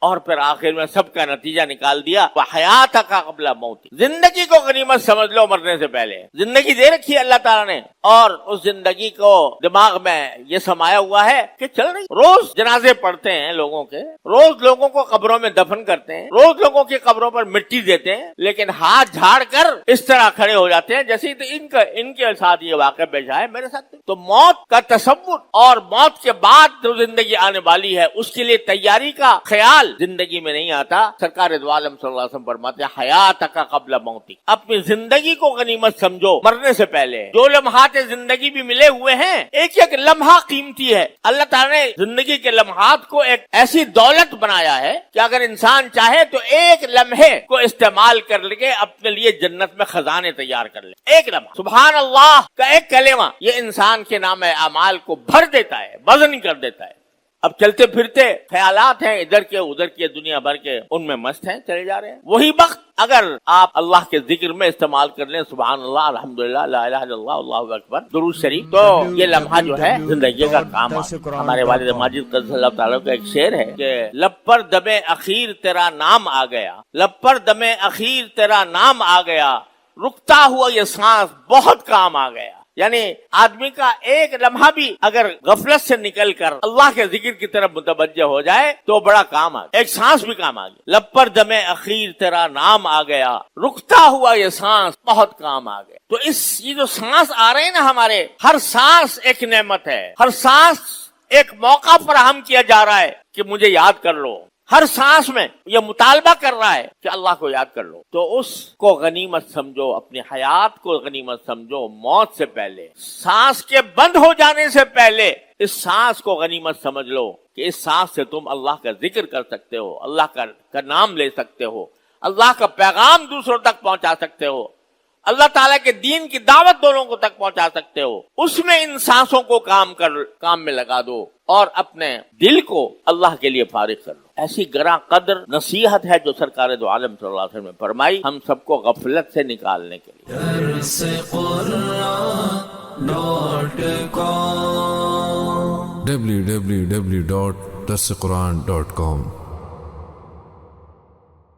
اور پھر آخر میں سب کا نتیجہ نکال دیا وحیاتک قبل موت، زندگی کو غنیمت سمجھ لو مرنے سے پہلے۔ زندگی دے رکھی ہے اللہ تعالیٰ نے، اور اس زندگی کو دماغ میں یہ سمایا ہوا ہے کہ چل رہی، روز جنازے پڑھتے ہیں لوگوں کے، روز لوگوں کو قبروں میں دفن کرتے ہیں، روز لوگوں کی قبروں پر مٹی دیتے ہیں، لیکن ہاتھ جھاڑ کر اس طرح کھڑے ہو جاتے ہیں جیسے ان کے ساتھ یہ واقعہ پیش آئے، میرے ساتھ۔ تو موت کا تصور اور موت کے بعد جو زندگی آنے والی ہے اس کے لیے تیاری کا خیال زندگی میں نہیں آتا۔ سرکار دو عالم صلی اللہ علیہ وسلم فرماتے ہیں حیاتک قبل موتک، اپنی زندگی کو غنیمت سمجھو مرنے سے پہلے۔ جو لمحات زندگی بھی ملے ہوئے ہیں، ایک ایک لمحہ قیمتی ہے۔ اللہ تعالیٰ نے زندگی کے لمحات کو ایک ایسی دولت بنایا ہے کہ اگر انسان چاہے تو ایک لمحے کو استعمال کر لے اپنے لیے جنت میں خزانے تیار کر لے۔ ایک لمحہ سبحان اللہ کا ایک کلمہ یہ انسان کے نام اعمال کو بھر دیتا ہے، وزن کر دیتا ہے۔ اب چلتے پھرتے خیالات ہیں ادھر کے ادھر کے دنیا بھر کے، ان میں مست ہیں، چلے جا رہے ہیں۔ وہی وقت اگر آپ اللہ کے ذکر میں استعمال کر لیں، سبحان اللہ، الحمدللہ، لا الہ الا اللہ، اللہ اکبر، درود شریف، تو یہ لمحہ جو ہے زندگی کا کام آتا ہے۔ ہمارے والد ماجد قدس اللہ تعالیٰ کا ایک شعر ہے کہ لب پر دم اخیر تیرا نام آ گیا، لب پر دم اخیر تیرا نام آ گیا، رکتا ہوا یہ سانس بہت کام آ گیا۔ یعنی آدمی کا ایک لمحہ بھی اگر غفلت سے نکل کر اللہ کے ذکر کی طرف متوجہ ہو جائے تو بڑا کام آ گیا، ایک سانس بھی کام آ گیا۔ لب پر دم اخیر تیرا نام آ گیا، رکتا ہوا یہ سانس بہت کام آ گیا۔ تو یہ جو سانس آ رہے ہیں نا ہمارے، ہر سانس ایک نعمت ہے، ہر سانس ایک موقع فراہم کیا جا رہا ہے کہ مجھے یاد کر لو۔ ہر سانس میں یہ مطالبہ کر رہا ہے کہ اللہ کو یاد کر لو۔ تو اس کو غنیمت سمجھو، اپنی حیات کو غنیمت سمجھو موت سے پہلے، سانس کے بند ہو جانے سے پہلے اس سانس کو غنیمت سمجھ لو کہ اس سانس سے تم اللہ کا ذکر کر سکتے ہو، اللہ کا نام لے سکتے ہو، اللہ کا پیغام دوسروں تک پہنچا سکتے ہو، اللہ تعالیٰ کے دین کی دعوت دونوں کو تک پہنچا سکتے ہو۔ اس میں ان سانسوں کو کام میں لگا دو اور اپنے دل کو اللہ کے لیے فارغ کر لو۔ ایسی گراں قدر نصیحت ہے جو سرکار دو عالم صلی اللہ علیہ وسلم نے فرمائی ہم سب کو غفلت سے نکالنے کے لیے۔ www.darsequran.com